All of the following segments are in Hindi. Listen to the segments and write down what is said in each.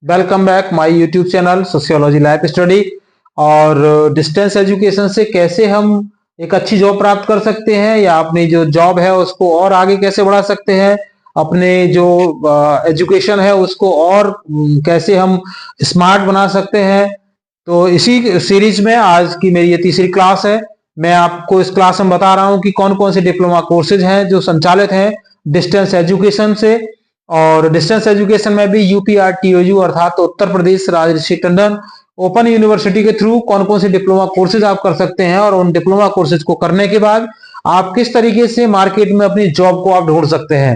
Welcome back my YouTube channel sociology life study. और डिस्टेंस एजुकेशन से कैसे हम एक अच्छी जॉब प्राप्त कर सकते हैं या अपनी जो जॉब है उसको और आगे कैसे बढ़ा सकते हैं, अपने जो एजुकेशन है उसको और कैसे हम स्मार्ट बना सकते हैं। तो इसी सीरीज में आज की मेरी ये तीसरी क्लास है। मैं आपको इस क्लास में बता रहा हूं कि कौन कौन से डिप्लोमा कोर्सेज हैं जो संचालित हैं डिस्टेंस एजुकेशन से। और डिस्टेंस एजुकेशन में भी यूपीआरटीओयू अर्थात उत्तर प्रदेश राजर्षि टंडन ओपन यूनिवर्सिटी के थ्रू कौन कौन से डिप्लोमा कोर्सेज आप कर सकते हैं, और उन डिप्लोमा कोर्सेज को करने के बाद आप किस तरीके से मार्केट में अपनी जॉब को आप ढूंढ सकते हैं।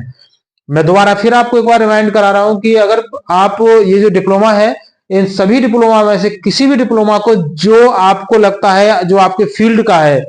मैं दोबारा फिर आपको एक बार रिमाइंड करा रहा हूं कि अगर आप ये जो डिप्लोमा है, इन सभी डिप्लोमा में से किसी भी डिप्लोमा को जो आपको लगता है, जो आपके फील्ड का है,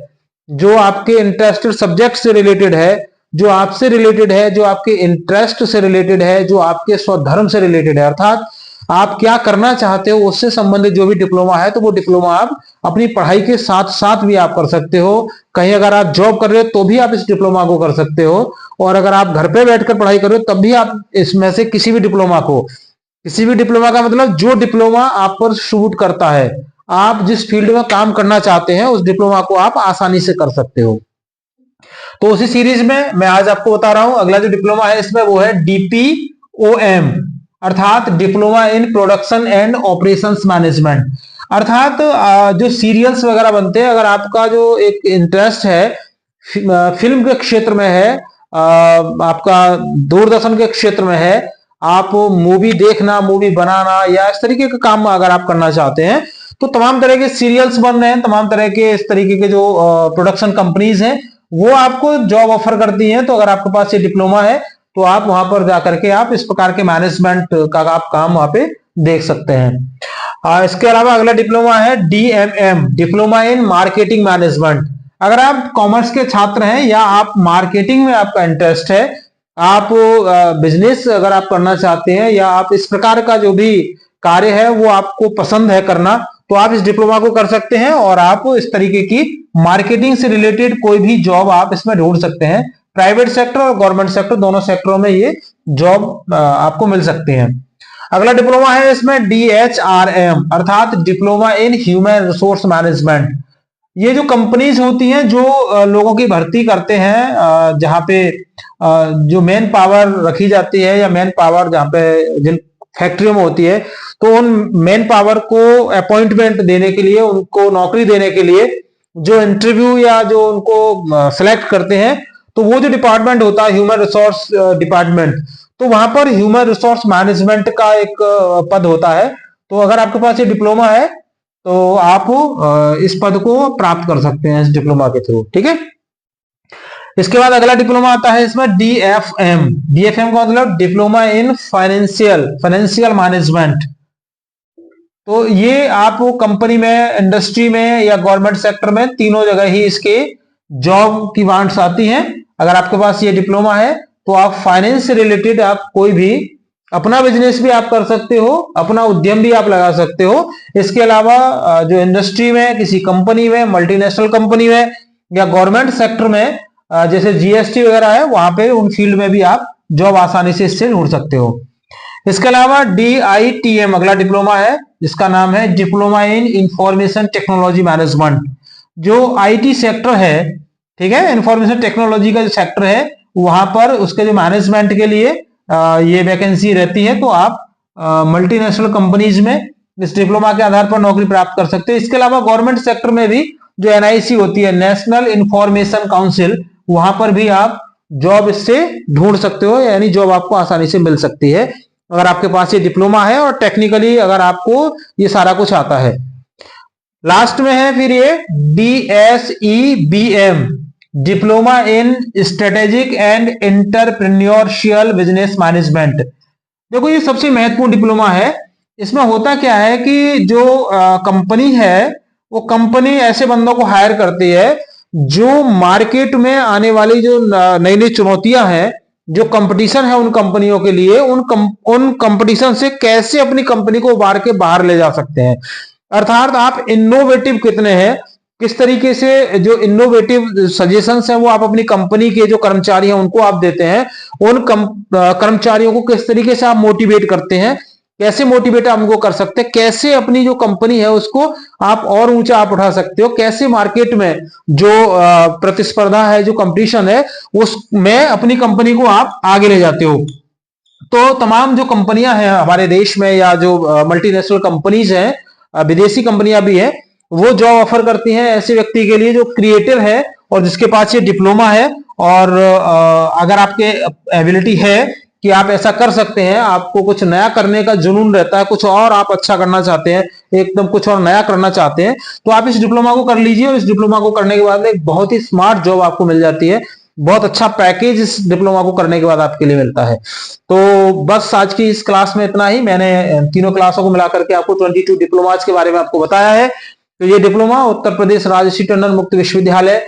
जो आपके इंटरेस्टेड सब्जेक्ट से रिलेटेड है, जो आपसे रिलेटेड है, जो आपके इंटरेस्ट से रिलेटेड है, जो आपके स्वधर्म से रिलेटेड है, अर्थात आप क्या करना चाहते हो उससे संबंधित जो भी डिप्लोमा है, तो वो डिप्लोमा आप अपनी पढ़ाई के साथ साथ भी आप कर सकते हो। कहीं अगर आप जॉब कर रहे हो तो भी आप इस डिप्लोमा को कर सकते हो, और अगर आप घर पे बैठकर पढ़ाई कर रहे हो तब भी आप इसमें से किसी भी डिप्लोमा को, किसी भी डिप्लोमा का मतलब जो डिप्लोमा आप पर शूट करता है, आप जिस फील्ड में काम करना चाहते हैं उस डिप्लोमा को आप आसानी से कर सकते हो। तो उसी सीरीज में मैं आज आपको बता रहा हूं अगला जो डिप्लोमा है इसमें वो है डीपीओएम अर्थात diploma in production and operations management. अर्थात जो सीरियल्स वगैरह बनते हैं, अगर आपका जो एक इंटरेस्ट है फिल्म के क्षेत्र में है, आपका दूरदर्शन के क्षेत्र में है, आप मूवी देखना, मूवी बनाना या इस तरीके का काम अगर आप करना चाहते हैं, तो तमाम तरह के सीरियल्स बन रहे हैं, तमाम तरह के इस तरीके के जो प्रोडक्शन कंपनीज हैं वो आपको जॉब ऑफर करती हैं। तो अगर आपके पास ये डिप्लोमा है तो आप वहां पर जाकर के आप इस प्रकार के मैनेजमेंट का आप काम वहां पे देख सकते हैं। इसके अलावा अगला डिप्लोमा है DMM diploma in marketing management. अगर आप कॉमर्स के छात्र हैं या आप मार्केटिंग में आपका इंटरेस्ट है, आप बिजनेस अगर आप करना चाहते हैं या आप इस प्रकार का जो भी कार्य है वो आपको पसंद है करना, तो आप इस डिप्लोमा को कर सकते हैं और आप इस तरीके की मार्केटिंग से रिलेटेड कोई भी जॉब आप इसमें ढूंढ सकते हैं। प्राइवेट सेक्टर और गवर्नमेंट सेक्टर दोनों सेक्टरों में ये जॉब आपको मिल सकती है। अगला डिप्लोमा है इसमें डीएचआरएम अर्थात diploma in human resource management. ये जो कंपनीज होती हैं जो लोगों की भर्ती करते हैं, जहां पे जो मैन पावर रखी जाती है या मैन पावर जहां पे जिन फैक्ट्रियों में होती है, तो उन मैन पावर को अपॉइंटमेंट देने के लिए, उनको नौकरी देने के लिए जो इंटरव्यू या जो उनको सिलेक्ट करते हैं, तो वो जो डिपार्टमेंट होता है ह्यूमन रिसोर्स डिपार्टमेंट, तो वहां पर ह्यूमन रिसोर्स मैनेजमेंट का एक पद होता है। तो अगर आपके पास ये डिप्लोमा है तो आप इस पद को प्राप्त कर सकते हैं इस डिप्लोमा के थ्रू, ठीक है। इसके बाद अगला डिप्लोमा आता है इसमें डीएफएम। डीएफएम का मतलब डिप्लोमा इन फाइनेंशियल मैनेजमेंट। तो ये आप कंपनी में, इंडस्ट्री में या गवर्नमेंट सेक्टर में, तीनों जगह ही इसके जॉब की वांट्स आती हैं। अगर आपके पास ये डिप्लोमा है तो आप फाइनेंस से रिलेटेड आप कोई भी अपना बिजनेस भी आप कर सकते हो, अपना उद्यम भी आप लगा सकते हो। इसके अलावा जो इंडस्ट्री में, किसी कंपनी में, मल्टीनेशनल कंपनी में या गवर्नमेंट सेक्टर में जैसे जीएसटी वगैरह है, वहां पे उन फील्ड में भी आप जॉब आसानी से इससे ढूंढ सकते हो। इसके अलावा डीआईटीएम अगला डिप्लोमा है, जिसका नाम है diploma in information technology management. जो आईटी सेक्टर है, ठीक है, इंफॉर्मेशन टेक्नोलॉजी का जो सेक्टर है वहां पर उसके जो मैनेजमेंट के लिए ये वैकेंसी रहती है, तो आप मल्टीनेशनल कंपनीज में इस डिप्लोमा के आधार पर नौकरी प्राप्त कर सकते हैं। इसके अलावा गवर्नमेंट सेक्टर में भी जो एनआईसी होती है, नेशनल इंफॉर्मेशन काउंसिल, वहां पर भी आप जॉब इससे ढूंढ सकते हो, यानी जॉब आपको आसानी से मिल सकती है अगर आपके पास ये डिप्लोमा है और टेक्निकली अगर आपको ये सारा कुछ आता है। लास्ट में है फिर ये DSEBM diploma in strategic and entrepreneurial business management. देखो ये सबसे महत्वपूर्ण डिप्लोमा है। इसमें होता क्या है कि जो कंपनी है वो कंपनी ऐसे बंदों को हायर करती है जो मार्केट में आने वाली जो नई नई चुनौतियां हैं, जो कंपटीशन है उन कंपनियों के लिए, उन कंपटीशन से कैसे अपनी कंपनी को उबार के बाहर ले जा सकते हैं। अर्थात आप इनोवेटिव कितने हैं, किस तरीके से जो इनोवेटिव सजेशंस हैं वो आप अपनी कंपनी के जो कर्मचारी हैं उनको आप देते हैं, उन कर्मचारियों को किस तरीके से आप मोटिवेट करते हैं, कैसे मोटिवेट आप उनको कर सकते हैं, कैसे अपनी जो कंपनी है उसको आप और ऊंचा आप उठा सकते हो, कैसे मार्केट में जो प्रतिस्पर्धा है, जो कंपटीशन है, उसमें अपनी कंपनी को आप आगे ले जाते हो। तो तमाम जो कंपनियां हैं हमारे देश में या जो मल्टीनेशनल कंपनीज हैं, विदेशी कंपनियां भी हैं, वो जॉब ऑफर करती हैं ऐसे व्यक्ति के लिए जो क्रिएटिव है और जिसके पास ये डिप्लोमा है, और अगर आपके एबिलिटी है कि आप ऐसा कर सकते हैं, आपको कुछ नया करने का जुनून रहता है, कुछ और आप अच्छा करना चाहते हैं, एकदम कुछ और नया करना चाहते हैं, तो आप इस डिप्लोमा को कर लीजिए। और इस डिप्लोमा को करने के बाद एक बहुत ही स्मार्ट जॉब आपको मिल जाती है, बहुत अच्छा पैकेज इस डिप्लोमा को करने के बाद आपके लिए मिलता है। तो बस आज की इस क्लास में इतना ही। मैंने तीनों क्लासों को मिलाकर के आपको 22 डिप्लोमाज के बारे में आपको बताया है। तो ये डिप्लोमा उत्तर प्रदेश राजर्षि टंडन मुक्त विश्वविद्यालय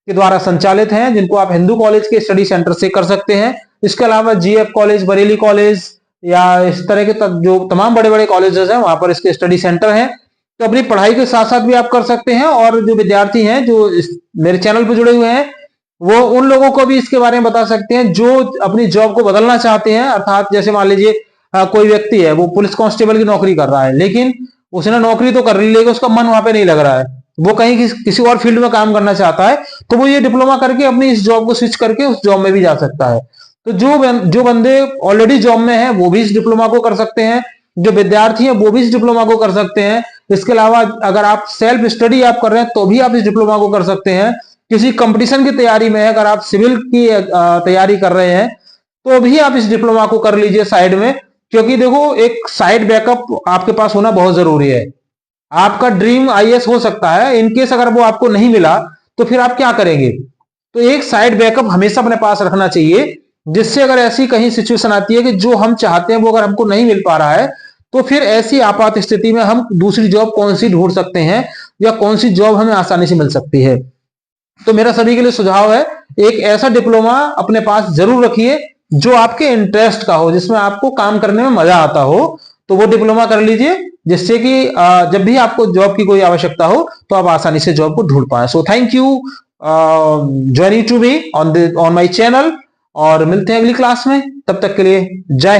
के द्वारा संचालित हैं, जिनको आप हिंदू कॉलेज के स्टडी सेंटर से कर सकते हैं। इसके अलावा जीएफ कॉलेज, बरेली कॉलेज या इस तरह के जो तमाम बड़े बड़े कॉलेजेस हैं वहां पर इसके स्टडी सेंटर हैं। तो अपनी पढ़ाई के साथ साथ भी आप कर सकते हैं। और जो विद्यार्थी हैं जो मेरे चैनल पर जुड़े हुए हैं, वो उन लोगों को भी इसके बारे में बता सकते हैं जो अपनी जॉब को बदलना चाहते हैं। अर्थात जैसे मान लीजिए कोई व्यक्ति है, वो पुलिस कांस्टेबल की नौकरी कर रहा है, लेकिन उसने नौकरी तो कर ली, लेकिन उसका मन वहां पे नहीं लग रहा है, वो कहीं किसी और फील्ड में काम करना चाहता है, तो वो ये डिप्लोमा करके अपनी इस जॉब को स्विच करके उस जॉब में भी जा सकता है। तो जो बंदे ऑलरेडी जॉब में हैं वो भी इस डिप्लोमा को कर सकते हैं, जो विद्यार्थी हैं वो भी इस डिप्लोमा को कर सकते हैं। इसके अलावा अगर आप सेल्फ स्टडी आप कर रहे हैं तो भी आप इस डिप्लोमा को कर सकते हैं। किसी कंपटीशन की तैयारी में, अगर आप सिविल की तैयारी कर रहे हैं तो भी आप इस डिप्लोमा को कर लीजिए साइड में, क्योंकि देखो एक साइड बैकअप आपके पास होना बहुत जरूरी है। आपका ड्रीम आईएएस हो सकता है, इनकेस अगर वो आपको नहीं मिला तो फिर आप क्या करेंगे। तो एक साइड बैकअप हमेशा अपने पास रखना चाहिए, जिससे अगर ऐसी कहीं सिचुएशन आती है कि जो हम चाहते हैं वो अगर हमको नहीं मिल पा रहा है, तो फिर ऐसी आपात स्थिति में हम दूसरी जॉब कौन सी ढूंढ सकते हैं या कौन सी जॉब हमें आसानी से मिल सकती है। तो मेरा सभी के लिए सुझाव है, एक ऐसा डिप्लोमा अपने पास जरूर रखिए जो आपके इंटरेस्ट का हो, जिसमें आपको काम करने में मजा आता हो, तो वो डिप्लोमा कर लीजिए, जिससे कि जब भी आपको जॉब की कोई आवश्यकता हो तो आप आसानी से जॉब को ढूंढ पाए। So thank you joining to me on my channel, और मिलते हैं अगली क्लास में। तब तक के लिए जय हिंद।